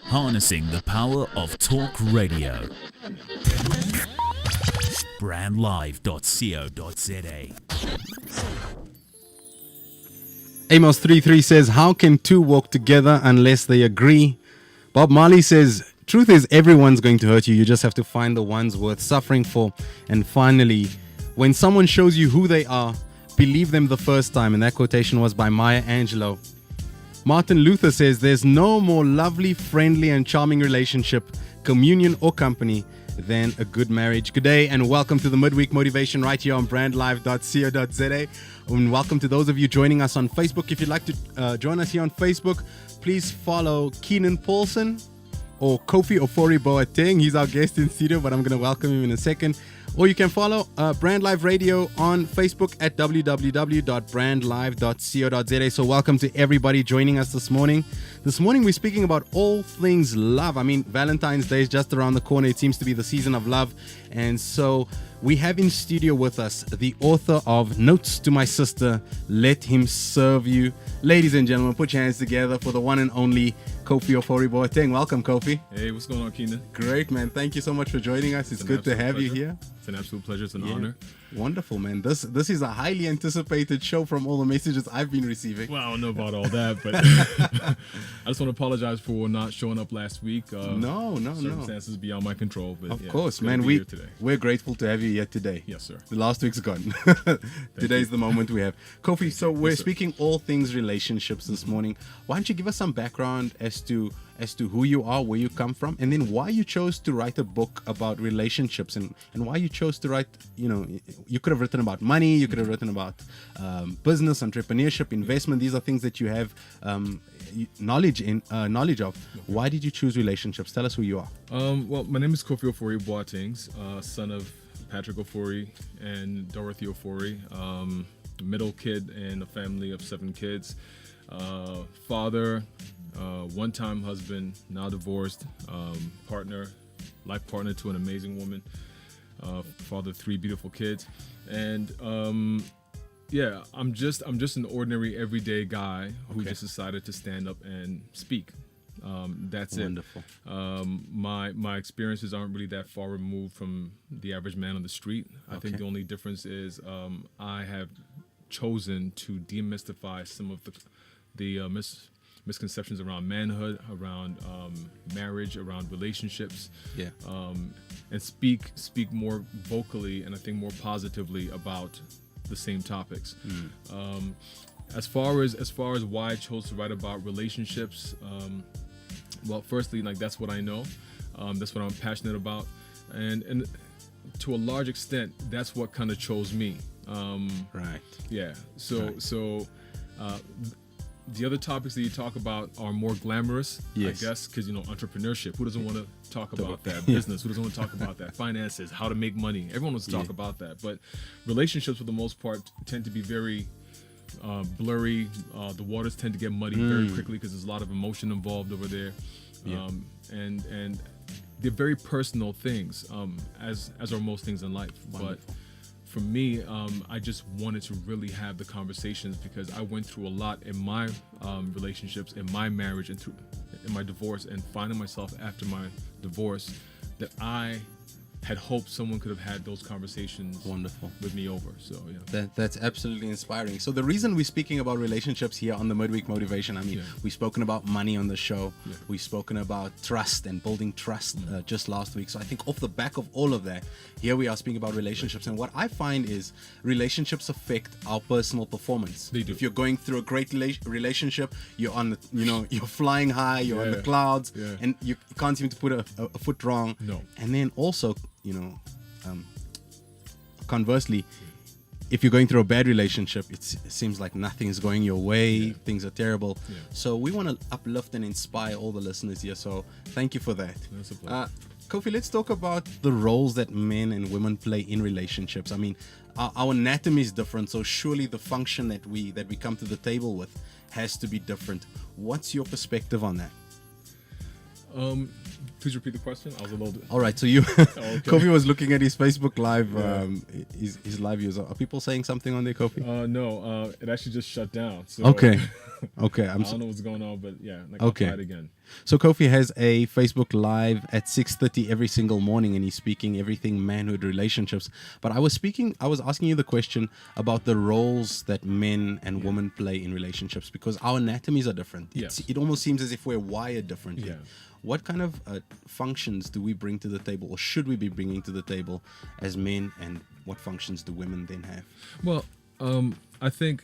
Harnessing the power of talk radio. Brandlive.co.za. Amos 33 says, how can two walk together unless they agree? Bob Marley says, truth is everyone's going to hurt you. You just have to find the ones worth suffering for. And finally, when someone shows you who they are, believe them the first time. And that quotation was by Maya Angelou. Martin Luther says, there's no more lovely, friendly, and charming relationship, communion, or company than a good marriage. Good day and welcome to the Midweek Motivation right here on brandlive.co.za. And welcome to those of you joining us on Facebook. If you'd like to join us here on Facebook, please follow Keenan Paulson or Kofi OforiBoateng. He's our guest in studio, but I'm going to welcome him in a second. Or you can follow Brand Live Radio on Facebook at www.brandlive.co.za. So welcome to everybody joining us this morning. This morning we're speaking about all things love. I mean, Valentine's Day is just around the corner. It seems to be the season of love. And so we have in studio with us the author of Notes to My Sister, Let Him Serve You. Ladies and gentlemen, put your hands together for the one and only Kofi OforiBoateng. Welcome, Kofi. Hey, what's going on, Keenan? Great, man. Thank you so much for joining us. It's good to have you here. It's an absolute pleasure. It's an honor. Wonderful, man. This is a highly anticipated show from all the messages I've been receiving. Well, I don't know about all that, but I just want to apologize for not showing up last week. No. Circumstances beyond my control. But of course, man. We're grateful to have you here today. Yes, sir. The last week's gone. Today's the moment we have. Kofi, so we're speaking all things relationships this morning. Why don't you give us some background as to who you are, where you come from, and then why you chose to write a book about relationships and why you chose to write, you could have written about money, you could have written about business, entrepreneurship, investment. These are things that you have knowledge of. Why did you choose relationships? Tell us who you are. Well, my name is Kofi OforiBoateng, son of Patrick Ofori and Dorothy Ofori, middle kid in a family of 7 kids, father, one-time husband, now divorced, life partner to an amazing woman, father of 3 beautiful kids, and I'm just an ordinary everyday guy who just decided to stand up and speak. That's wonderful. My experiences aren't really that far removed from the average man on the street. I think the only difference is I have chosen to demystify some of the misconceptions around manhood, around marriage, around relationships, and speak more vocally and I think more positively about the same topics. As far as why I chose to write about relationships, well, firstly, like that's what I know, that's what I'm passionate about, and to a large extent, that's what kind of chose me. Right. Yeah. So. The other topics that you talk about are more glamorous, I guess, because, entrepreneurship. Who doesn't want to talk about that? Business. Who doesn't want to talk about that? Finances, how to make money. Everyone wants to talk about that. But relationships, for the most part, tend to be very blurry. The waters tend to get muddy very quickly because there's a lot of emotion involved over there. And they're very personal things, as are most things in life. Wonderful. But for me, I just wanted to really have the conversations because I went through a lot in my relationships, in my marriage, and in my divorce, and finding myself after my divorce that I had hoped someone could have had those conversations with me over. So that's absolutely inspiring. So the reason we're speaking about relationships here on the Midweek Motivation, we've spoken about money on the show, we've spoken about trust and building trust just last week. So I think off the back of all of that, here we are speaking about relationships. And what I find is relationships affect our personal performance. They do. If you're going through a great relationship, you're on you're flying high, you're on the clouds, and you can't seem to put a foot wrong. No. And then also, conversely, if you're going through a bad relationship, it seems like nothing is going your way, things are terrible. So we want to uplift and inspire all the listeners here. So thank you for that. That's a pleasure. Kofi, let's talk about the roles that men and women play in relationships. I mean, our anatomy is different, so surely the function that we come to the table with has to be different. What's your perspective on that? Please repeat the question. I was a little bit... All right, so Kofi was looking at his Facebook Live, his live views. Are people saying something on there, Kofi? No, it actually just shut down. So Okay. I don't know what's going on, but I'll try it again. So Kofi has a Facebook Live at 6:30 every single morning, and he's speaking everything manhood, relationships. But I was asking you the question about the roles that men and women play in relationships, because our anatomies are different. Yes. It almost seems as if we're wired differently. Yeah. What kind of functions do we bring to the table, or should we be bringing to the table as men, and what functions do women then have? Well, I think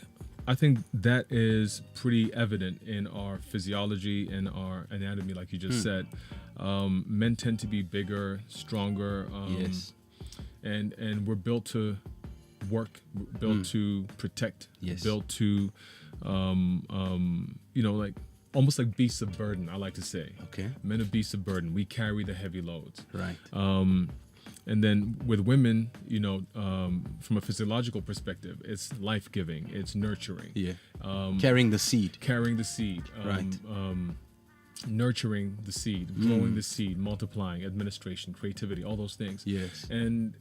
that is pretty evident in our physiology and our anatomy, like you just said. Men tend to be bigger, stronger, Yes. and we're built to work, built to protect, Yes. built to, like almost like beasts of burden. I like to say, Okay. men are beasts of burden. We carry the heavy loads. Right. And then with women, from a physiological perspective, it's life-giving, it's nurturing. Yeah. Carrying the seed. Carrying the seed, Right. Nurturing the seed, growing the seed, multiplying, administration, creativity, all those things. Yes. And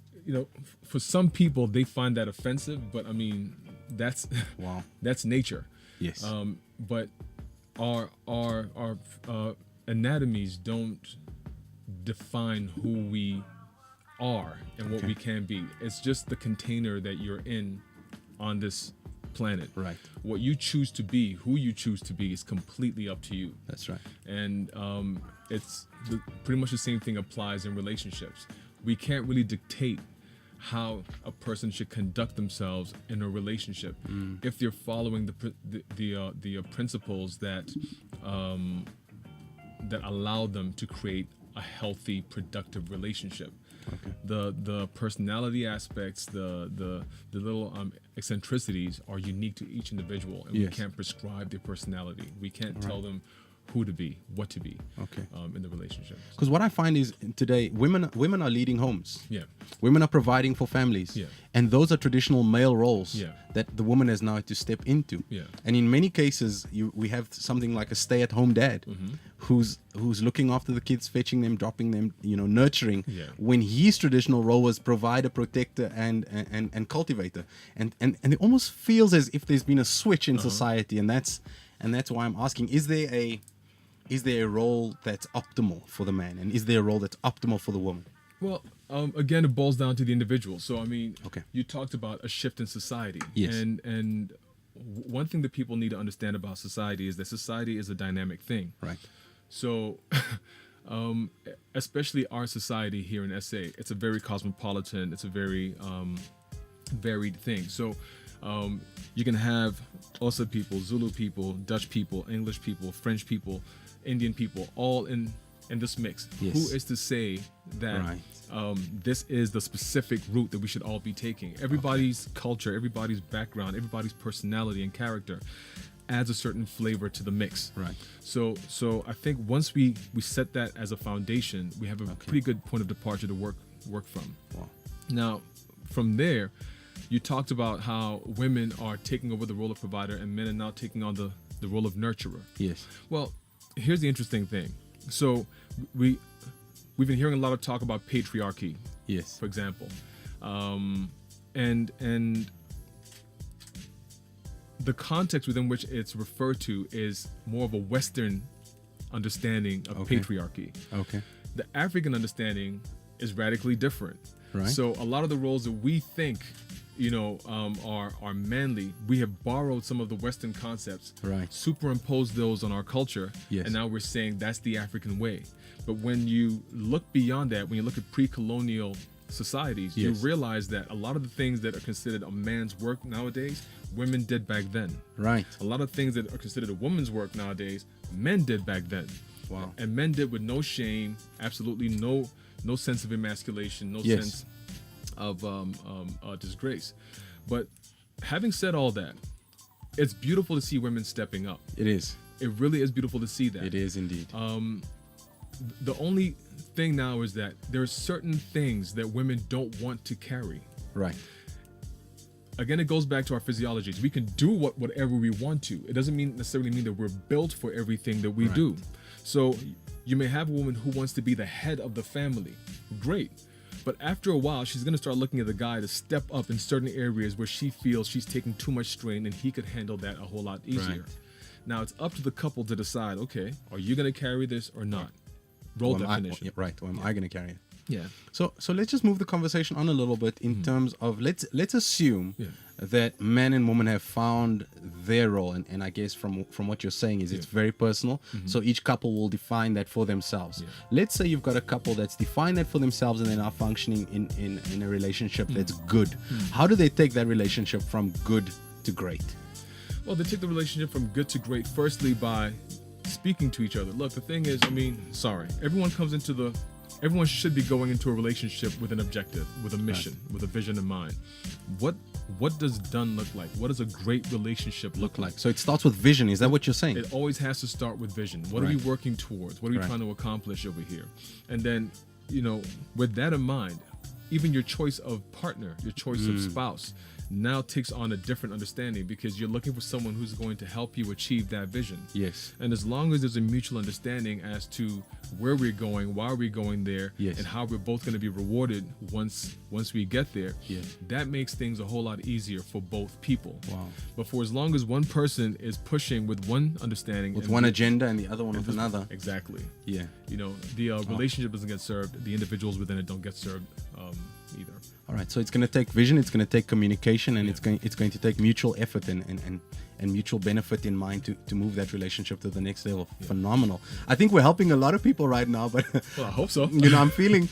for some people, they find that offensive, but I mean, that's Wow. that's nature. Yes. But our anatomies don't define who we are and what we can be. It's just the container that you're in on this planet. Right. What you choose to be, who you choose to be, is completely up to you. That's right. And pretty much the same thing applies in relationships. We can't really dictate how a person should conduct themselves in a relationship if they're following the principles that allow them to create a healthy, productive relationship. Okay. The personality aspects, the little eccentricities are unique to each individual, and we Yes. can't prescribe their personality. We can't tell them who to be, what to be, Okay. in the relationship. Because what I find is today, women are leading homes. Yeah. Women are providing for families. Yeah. And those are traditional male roles Yeah. that the woman has now had to step into. Yeah. And in many cases, we have something like a stay-at-home dad who's looking after the kids, fetching them, dropping them, nurturing. Yeah. When his traditional role was provider, protector, and cultivator. And it almost feels as if there's been a switch in society, and that's why I'm asking, is there a role that's optimal for the man, and is there a role that's optimal for the woman? Well, again, it boils down to the individual. So, I mean, Okay. you talked about a shift in society. Yes. And one thing that people need to understand about society is that society is a dynamic thing. Right. So, especially our society here in SA, it's a very cosmopolitan, it's a very varied thing. So, you can have Xhosa people, Zulu people, Dutch people, English people, French people, Indian people, all in this mix. Yes. Who is to say that Right. this is the specific route that we should all be taking? Everybody's culture, everybody's background, everybody's personality and character adds a certain flavor to the mix. Right. So I think once we set that as a foundation, we have a pretty good point of departure to work from. Wow. Now, from there, you talked about how women are taking over the role of provider and men are now taking on the role of nurturer. Yes. Well, here's the interesting thing. So we've been hearing a lot of talk about patriarchy, Yes. for example, and the context within which it's referred to is more of a Western understanding of Okay. patriarchy. Okay. The African understanding is radically different. Right. So a lot of the roles that we think, are manly, we have borrowed some of the Western concepts, Right. superimposed those on our culture, Yes. and now we're saying that's the African way. But when you look beyond that, when you look at pre-colonial societies, you Yes. realize that a lot of the things that are considered a man's work nowadays, women did back then. Right. A lot of things that are considered a woman's work nowadays, men did back then. Wow. And men did with no shame, absolutely no sense of emasculation, no Yes. sense of disgrace. But having said all that, it's beautiful to see women stepping up. It is. It really is beautiful to see that. It is indeed. The only thing now is that there are certain things that women don't want to carry. Right. Again, it goes back to our physiologies. We can do whatever we want to. It doesn't necessarily mean that we're built for everything that we Right. do. So you may have a woman who wants to be the head of the family. Great. But after a while, she's going to start looking at the guy to step up in certain areas where she feels she's taking too much strain and he could handle that a whole lot easier. Now it's up to the couple to decide, okay, are you going to carry this or not? Role definition. Or am I going to carry it? Yeah. So let's just move the conversation on a little bit in terms of let's assume that man and woman have found their role, and I guess from what you're saying is it's very personal. So each couple will define that for themselves. Let's say you've got a couple that's defined that for themselves and they're now functioning in a relationship that's good. How do they take that relationship from good to great? Well, they take the relationship from good to great firstly by speaking to each other. Look, the thing is, everyone should be going into a relationship with an objective, with a mission, with a vision in mind. What does done look like? What does a great relationship look like? So it starts with vision. Is that what you're saying? It always has to start with vision. What are we working towards? What are we trying to accomplish over here? And then, with that in mind, even your choice of partner, your choice of spouse, now takes on a different understanding because you're looking for someone who's going to help you achieve that vision. Yes. And as long as there's a mutual understanding as to where we're going, why we're going there, and how we're both going to be rewarded once we get there, that makes things a whole lot easier for both people. Wow. But for as long as one person is pushing with one understanding, with one agenda and the other one with another. Exactly. Yeah. The relationship doesn't get served. The individuals within it don't get served either. All right, so it's going to take vision, it's going to take communication, and it's going to take mutual effort and mutual benefit in mind to move that relationship to the next level. Phenomenal. I think we're helping a lot of people right now, but well, I hope so. I'm feeling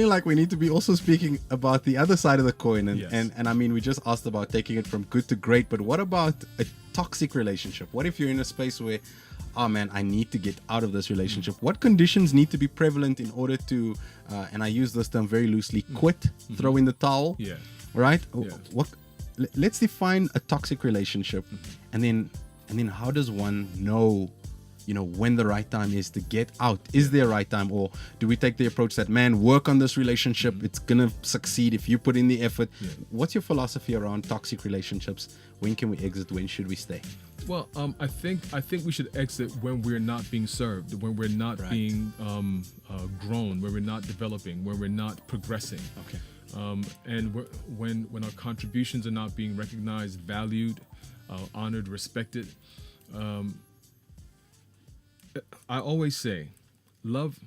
like we need to be also speaking about the other side of the coin, and I mean, we just asked about taking it from good to great, but what about a toxic relationship? What if you're in a space where, oh man, I need to get out of this relationship? What conditions need to be prevalent in order to, and I use this term very loosely, quit, throw in the towel? Yeah. Right? Yeah. Let's define a toxic relationship, and then how does one know, when the right time is to get out? Is there a right time, or do we take the approach that, man, work on this relationship, it's gonna succeed if you put in the effort? What's your philosophy around toxic relationships? When can we exit? When should we stay? Well, I think we should exit when we're not being served, when we're not being grown, when we're not developing, when we're not progressing. Okay. And when our contributions are not being recognized, valued, honored, respected. I always say, love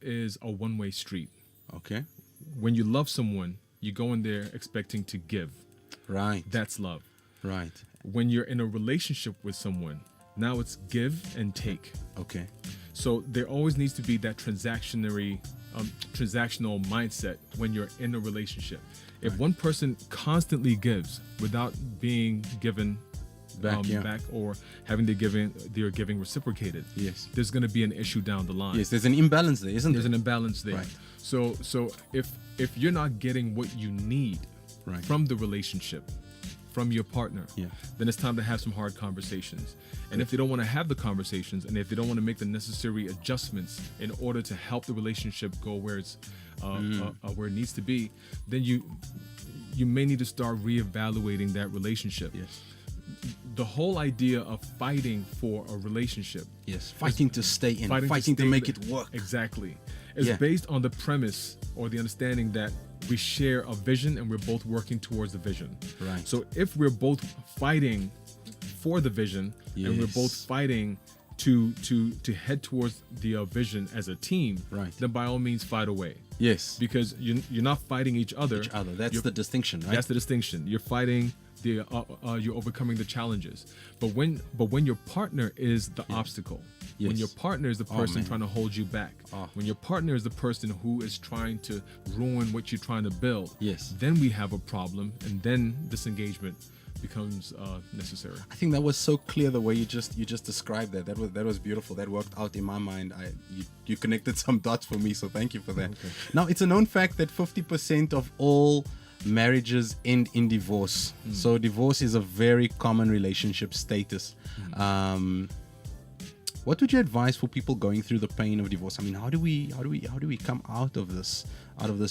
is a one-way street. Okay. When you love someone, you go in there expecting to give. Right. That's love. Right. When you're in a relationship with someone, now it's give and take. Okay. So there always needs to be that transactional mindset when you're in a relationship. If one person constantly gives without being given back or having their giving reciprocated, there's going to be an issue down the line. Yes, there's an imbalance there, isn't there? There's an imbalance there. Right. So if you're not getting what you need from the relationship, from your partner, then it's time to have some hard conversations. And if they don't want to have the conversations, and if they don't want to make the necessary adjustments in order to help the relationship go where it's where it needs to be, then you may need to start reevaluating that relationship. Yes. The whole idea of fighting for a relationship, fighting to stay in, fighting to make it work, exactly, is based on the premise or the understanding that we share a vision and we're both working towards the vision. Right. So if we're both fighting for the vision and we're both fighting to head towards the vision as a team, then by all means fight away. Yes. Because you're not fighting each other. That's the distinction, right? That's the distinction. You're fighting you're overcoming the challenges. But when your partner is the obstacle, when your partner is the person trying to hold you back, when your partner is the person who is trying to ruin what you're trying to build, then we have a problem, and then disengagement becomes necessary. I think that was so clear the way you just described that. That was beautiful. That worked out in my mind. You connected some dots for me, so thank you for that. Okay. Now, it's a known fact that 50% of all marriages end in divorce. So divorce is a very common relationship status. What would you advise for people going through the pain of divorce? I mean, how do we come out of this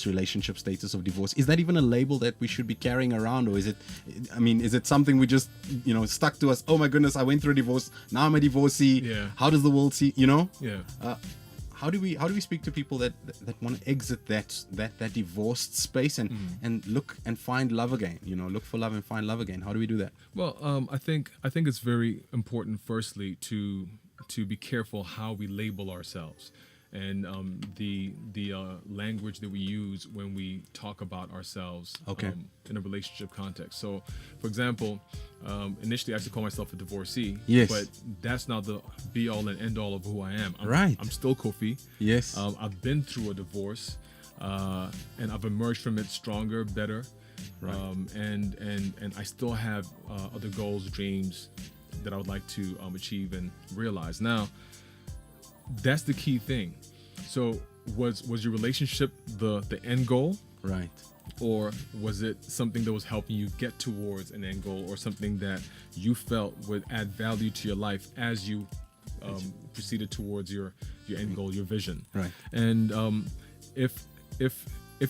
relationship status of divorce? Is that even a label that we should be carrying around, or is it something we just stuck to us? Oh my goodness, I went through a divorce, now I'm a divorcee. How does the world see? how do we speak to people that want to exit that divorced space and look and find love again? Look for love and find love again. How do we do that? Well, I think it's very important, firstly, to be careful how we label ourselves, and the language that we use when we talk about ourselves in a relationship context. So, for example, initially I used to call myself a divorcee, but that's not the be all and end all of who I am. I'm still Kofi. Yes. I've been through a divorce, and I've emerged from it stronger, better. Right. And I still have other goals, dreams that I would like to achieve and realize. Now, that's the key thing. So was your relationship the end goal? Right. Or was it something that was helping you get towards an end goal, or something that you felt would add value to your life as you proceeded towards your end goal, your vision? Right. And if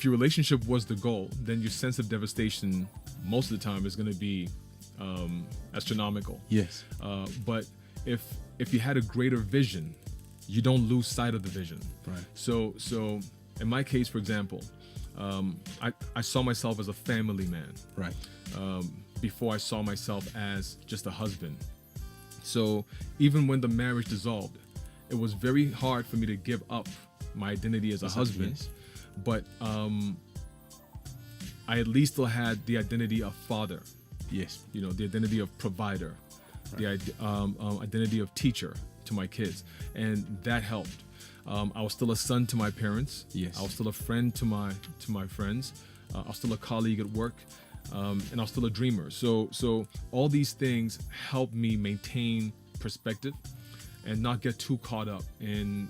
your relationship was the goal, then your sense of devastation most of the time is going to be astronomical. Yes. But if you had a greater vision, you don't lose sight of the vision. Right. So in my case, for example, I saw myself as a family man. Right. Before I saw myself as just a husband. So even when the marriage dissolved, it was very hard for me to give up my identity as a husband. Yes. But I at least still had the identity of father. Yes. The identity of provider, right. The identity of teacher to my kids, and that helped. I was still a son to my parents. Yes. I was still a friend to my friends. I was still a colleague at work, and I was still a dreamer. So all these things helped me maintain perspective and not get too caught up in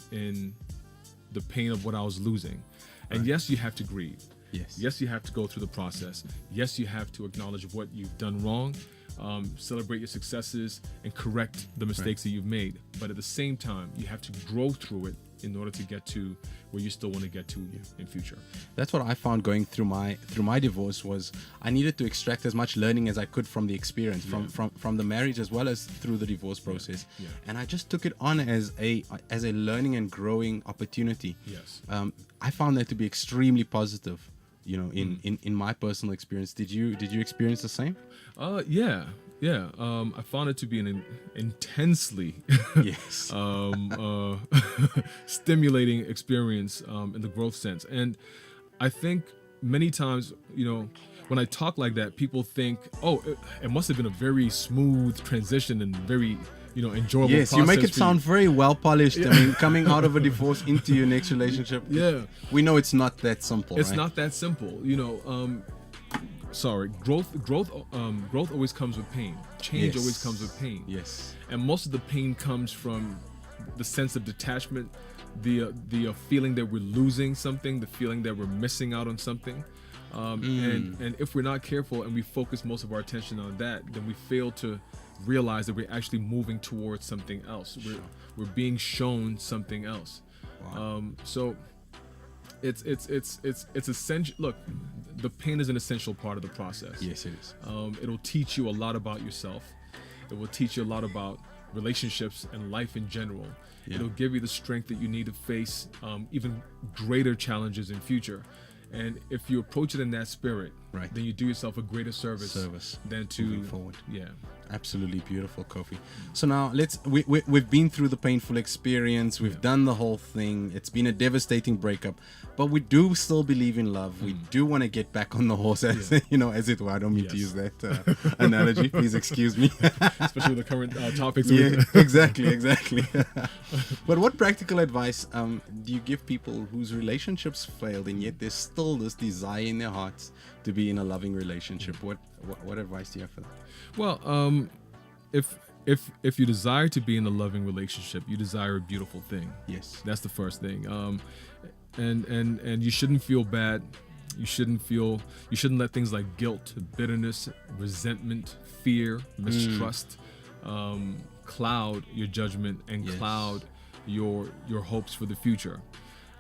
the pain of what I was losing. And yes, you have to grieve. Yes. Yes, you have to go through the process. Yes, you have to acknowledge what you've done wrong, celebrate your successes, and correct the mistakes that you've made. But at the same time, you have to grow through it in order to get to where you still want to get to in future. That's what I found going through my divorce was I needed to extract as much learning as I could from the experience, from the marriage as well as through the divorce process. Yeah. Yeah. And I just took it on as a learning and growing opportunity. Yes. I found that to be extremely positive. In my personal experience. Did you experience the same? Yeah. I found it to be an intensely stimulating experience in the growth sense. And I think many times, when I talk like that, people think, oh, it must have been a very smooth transition and very enjoyable. Yes, you make it sound very well polished. Yeah. I mean, coming out of a divorce into your next relationship. Yeah, we know it's not that simple. It's not that simple. Growth always comes with pain. Change always comes with pain. Yes, and most of the pain comes from the sense of detachment, the feeling that we're losing something, the feeling that we're missing out on something. And if we're not careful and we focus most of our attention on that, then we fail to realize that we're actually moving towards something else. We're being shown something else. Wow. So it's essential. Look, the pain is an essential part of the process. Yes, it is. It'll teach you a lot about yourself. It will teach you a lot about relationships and life in general. Yeah. It'll give you the strength that you need to face even greater challenges in future. And if you approach it in that spirit, then you do yourself a greater service than to moving forward. Yeah, absolutely beautiful, Kofi. So now we've been through the painful experience. We've done the whole thing. It's been a devastating breakup, but we do still believe in love. We do want to get back on the horse, as as it were. I don't mean to use that analogy. Please excuse me. Especially with the current topics. Yeah, exactly. But what practical advice do you give people whose relationships failed and yet there's still this desire in their hearts to be in a loving relationship? What advice do you have for that? Well, if you desire to be in a loving relationship, you desire a beautiful thing. Yes, that's the first thing. And you shouldn't feel bad. You shouldn't let things like guilt, bitterness, resentment, fear, mistrust cloud your judgment and cloud your hopes for the future.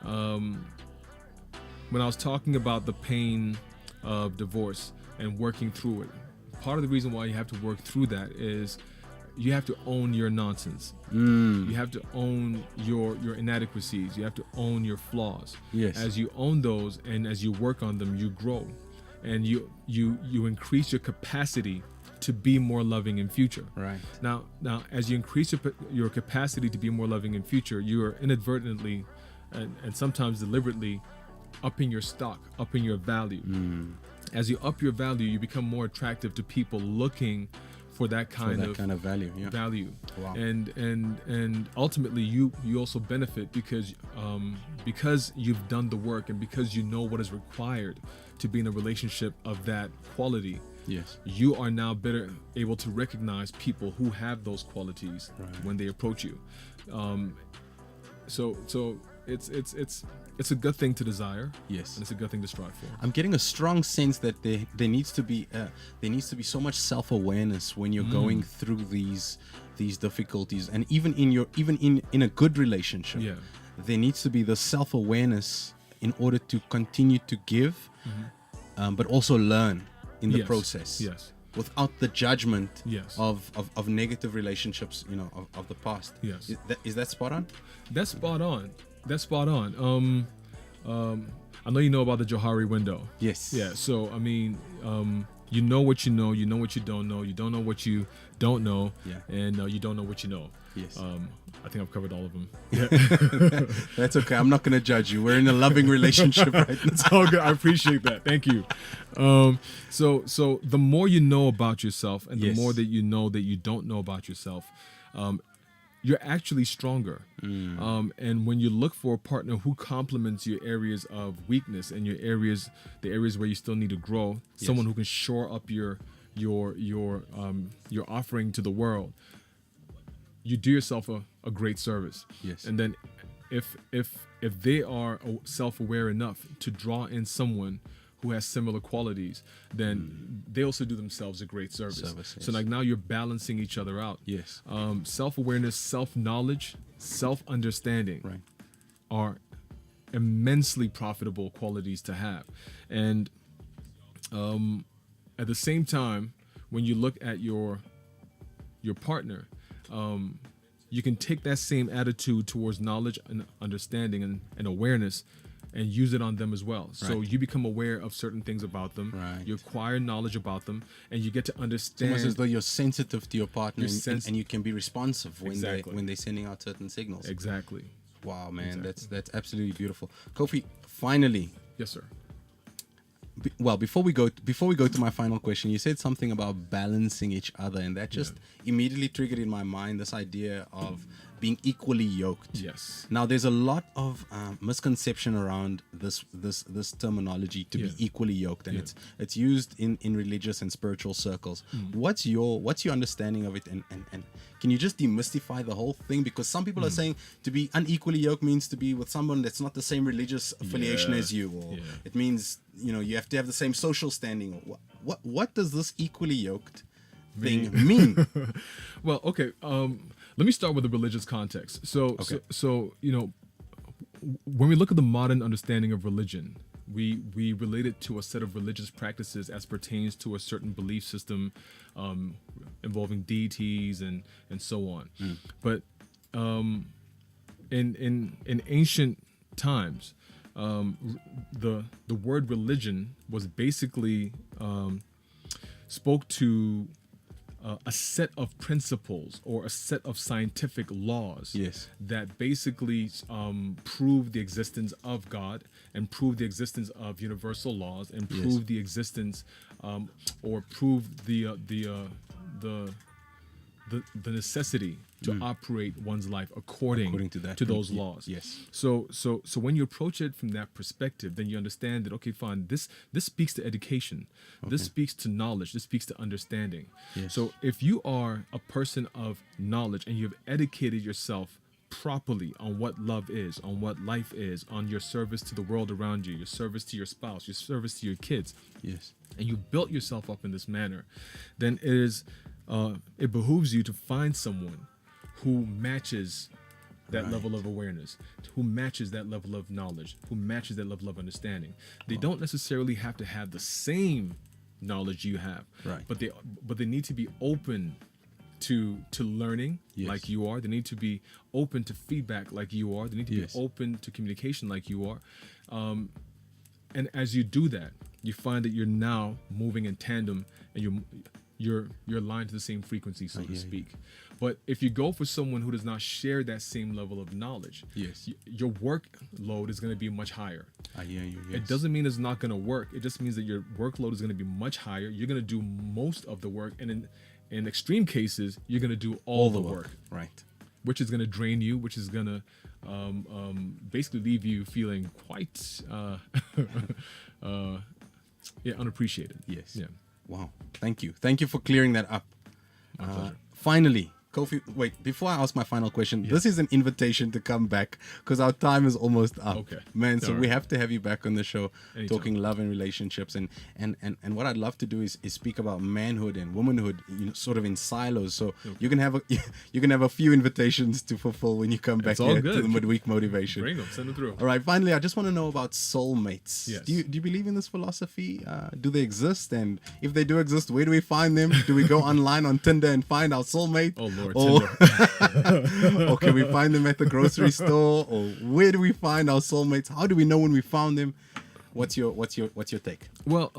When I was talking about the pain of divorce and working through it, part of the reason why you have to work through that is you have to own your nonsense. You have to own your inadequacies. You have to own your flaws. Yes. As you own those and as you work on them, you grow, and you increase your capacity to be more loving in future. Right. Now, as you increase your capacity to be more loving in future, you are inadvertently and sometimes deliberately upping your stock, upping your value. As you up your value, you become more attractive to people looking for that kind of value. Yeah. Value. Wow. And ultimately, you also benefit because you've done the work and because you know what is required to be in a relationship of that quality. Yes. You are now better able to recognize people who have those qualities when they approach you. So it's a good thing to desire. Yes. And it's a good thing to strive for. I'm getting a strong sense that there needs to be so much self-awareness when you're going through these difficulties, and even in a good relationship. Yeah. There needs to be the self-awareness in order to continue to give, but also learn in the process. Yes. Without the judgment Yes. of negative relationships, of the past. Yes. Is that spot on? That's spot on. I know you know about the Johari window. Yes. Yeah. So I mean, you know what you know. You know what you don't know. You don't know what you don't know. Yeah. And you don't know what you know. Yes. I think I've covered all of them. That's okay. I'm not going to judge you. We're in a loving relationship right now. It's all good. I appreciate that. Thank you. So the more you know about yourself, and the more that you know that you don't know about yourself, you're actually stronger. And when you look for a partner who complements your areas of weakness and the areas where you still need to grow, someone who can shore up your offering to the world, you do yourself a great service. Yes. And then if they are self-aware enough to draw in someone who has similar qualities, then they also do themselves a great service. So like now you're balancing each other out. Yes. Self-awareness, self-knowledge, self-understanding are immensely profitable qualities to have. And at the same time, when you look at your partner, you can take that same attitude towards knowledge and understanding and awareness and use it on them as well. So you become aware of certain things about them. Right. You acquire knowledge about them, and you get to understand. It's almost as though you're sensitive to your partner, and you can be responsive when they're sending out certain signals. Exactly. Wow, man, that's absolutely beautiful. Kofi, finally. Yes, sir. Before we go to my final question, you said something about balancing each other, and that just immediately triggered in my mind this idea of being equally yoked. Yes. Now, there's a lot of misconception around this terminology to be equally yoked, and it's used in religious and spiritual circles. What's your understanding of it, and can you just demystify the whole thing? Because some people are saying to be unequally yoked means to be with someone that's not the same religious affiliation as you, or it means you have to have the same social standing. What does this equally yoked thing mean? Well, okay. Let me start with the religious context. So when we look at the modern understanding of religion, we relate it to a set of religious practices as pertains to a certain belief system involving deities and so on. But in ancient times, the word religion was basically spoke to a set of principles or a set of scientific laws that basically prove the existence of God and prove the existence of universal laws and prove the existence or prove the necessity to operate one's life according to those laws. Yes. So when you approach it from that perspective, then you understand that, okay, fine, this speaks to education. This speaks to knowledge. This speaks to understanding. Yes. So if you are a person of knowledge and you've educated yourself properly on what love is, on what life is, on your service to the world around you, your service to your spouse, your service to your kids, and you built yourself up in this manner, then it behooves you to find someone who matches that level of awareness, who matches that level of knowledge, who matches that level of understanding. They don't necessarily have to have the same knowledge you have, but they need to be open to learning Yes. like you are. They need to be open to feedback like you are. They need to Yes. be open to communication like you are. And as you do that, you find that you're now moving in tandem, and you're aligned to the same frequency, so to speak. But if you go for someone who does not share that same level of knowledge, Yes. your workload is going to be much higher. I hear you. Yes. It doesn't mean it's not going to work. It just means that your workload is going to be much higher. You're going to do most of the work, and in extreme cases, you're going to do all the work, Right. which is going to drain you, which is going to basically leave you feeling quite unappreciated. Yes. Yeah. Wow. Thank you. Thank you for clearing that up. My pleasure. Finally, Kofi, wait, before I ask my final question, this is an invitation to come back because our time is almost up. Okay. Man, so All we right. have to have you back on the show Anytime. talking love and relationships. And what I'd love to do is speak about manhood and womanhood, sort of in silos. So you can have a few invitations to fulfill when you come back It's all here good. to the Midweek Motivation. Bring them. Send them through. All right, finally, I just want to know about soulmates. Yes. Do you believe in this philosophy? Do they exist? And if they do exist, where do we find them? Do we go online on Tinder and find our soulmate? Oh, Lord. Or, Tinder. or can we find them at the grocery store? Or where do we find our soulmates? How do we know when we found them? What's your take? Well,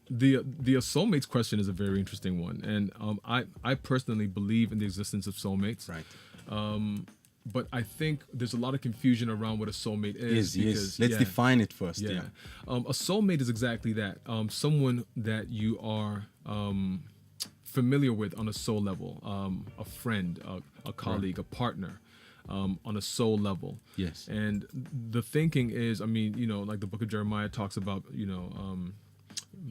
the soulmates question is a very interesting one, and I personally believe in the existence of soulmates. Right. But I think there's a lot of confusion around what a soulmate is. Yes. Let's define it first. Yeah. Yeah. A soulmate is exactly that. Someone that you are familiar with on a soul level, a friend, a colleague, a partner, on a soul level. Yes. And the thinking is, like the book of Jeremiah talks about,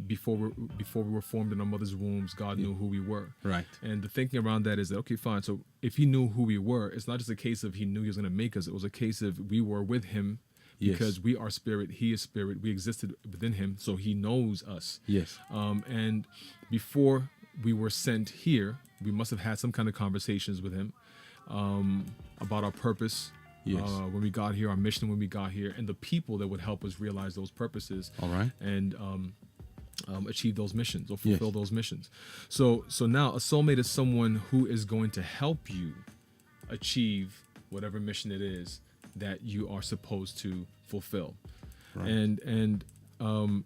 before we were formed in our mother's wombs, God knew who we were. Right. And the thinking around that is that, okay, fine. So if he knew who we were, it's not just a case of he knew he was going to make us. It was a case of we were with him because we are spirit, he is spirit. We existed within him, so he knows us. Yes. And before we were sent here, we must have had some kind of conversations with him about our purpose. Yes. When we got here, our mission when we got here, and the people that would help us realize those purposes. All right. And achieve those missions or fulfill those missions. So now a soulmate is someone who is going to help you achieve whatever mission it is that you are supposed to fulfill. Right. And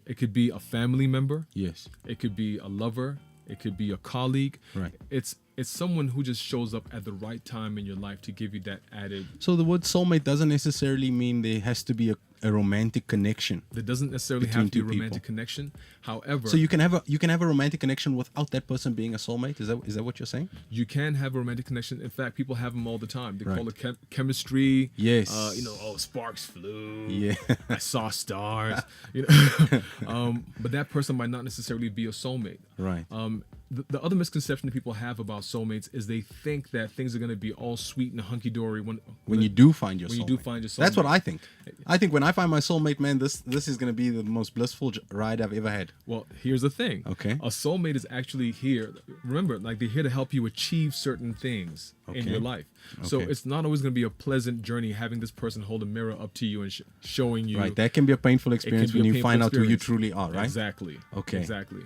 it could be a family member. Yes. It could be a lover. It could be a colleague. Right. It's someone who just shows up at the right time in your life to give you that added. So the word soulmate doesn't necessarily mean there has to be a romantic connection. There doesn't necessarily Between have to be a two romantic people. connection. However, So you can have a romantic connection without that person being a soulmate. Is that what you're saying? you can have a romantic connection. In fact, people have them all the time. They call Right. it chemistry. Yes. Sparks flew. Yeah. I saw stars. But that person might not necessarily be a soulmate. Right. The other misconception that people have about soulmates is they think that things are going to be all sweet and hunky dory When you do find your soulmate. when you do find your That's what soulmate. I think. I think when I find my soulmate, man, this is going to be the most blissful ride I've ever had. Well, here's the thing. Okay. A soulmate is actually here. Remember, like they're here to help you achieve certain things in Okay. your life. So Okay. it's not always going to be a pleasant journey having this person hold a mirror up to you and showing you. Right. That can be a painful It experience can be when a you painful find out who you experience. truly are, right? Exactly. Okay. Exactly.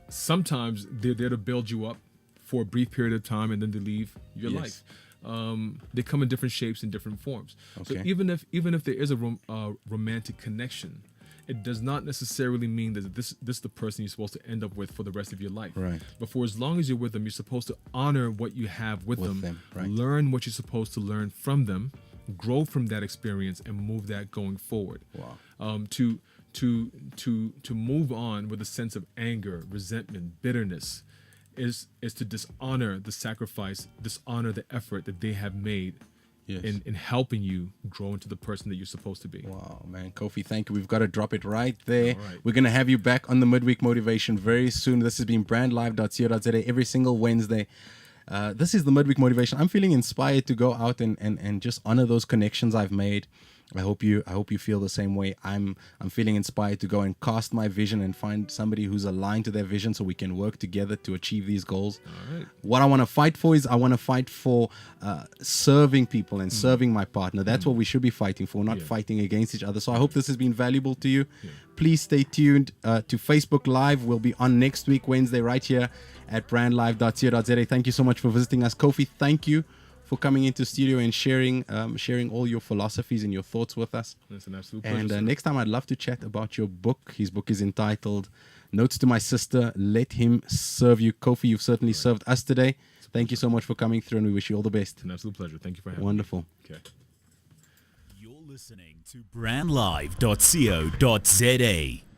Sometimes they're there to build you up for a brief period of time and then they leave your Yes. life. They come in different shapes and different forms. So Okay. even if there is a romantic connection, it does not necessarily mean that this is the person you're supposed to end up with for the rest of your life. Right. But for as long as you're with them, you're supposed to honor what you have with them, right. learn what you're supposed to learn from them, grow from that experience, and move that going forward. Wow. To move on with a sense of anger, resentment, bitterness, is to dishonor the sacrifice, dishonor the effort that they have made Yes. in helping you grow into the person that you're supposed to be. Wow, man. Kofi, thank you. We've got to drop it right there. All right. We're going to have you back on the Midweek Motivation very soon. This has been brandlive.co.za every single Wednesday. This is the Midweek Motivation. I'm feeling inspired to go out and just honor those connections I've made. I hope you feel the same way. I'm feeling inspired to go and cast my vision and find somebody who's aligned to their vision so we can work together to achieve these goals. All right. What I want to fight for is I want to fight for serving people and serving my partner. That's what we should be fighting for, not fighting against each other. So I hope this has been valuable to you. Please stay tuned to Facebook Live. We'll be on next week, Wednesday, right here at brandlive.co.za. Thank you so much for visiting us. Kofi, thank you for coming into studio and sharing all your philosophies and your thoughts with us. It's an absolute pleasure. And next time I'd love to chat about your book. His book is entitled Notes to My Sister, Let Him Serve You. Kofi, you've certainly served us today. Thank you so much for coming through, and we wish you all the best. It's an absolute pleasure. Thank you for having Wonderful. me. Okay. You're listening to brandlive.co.za.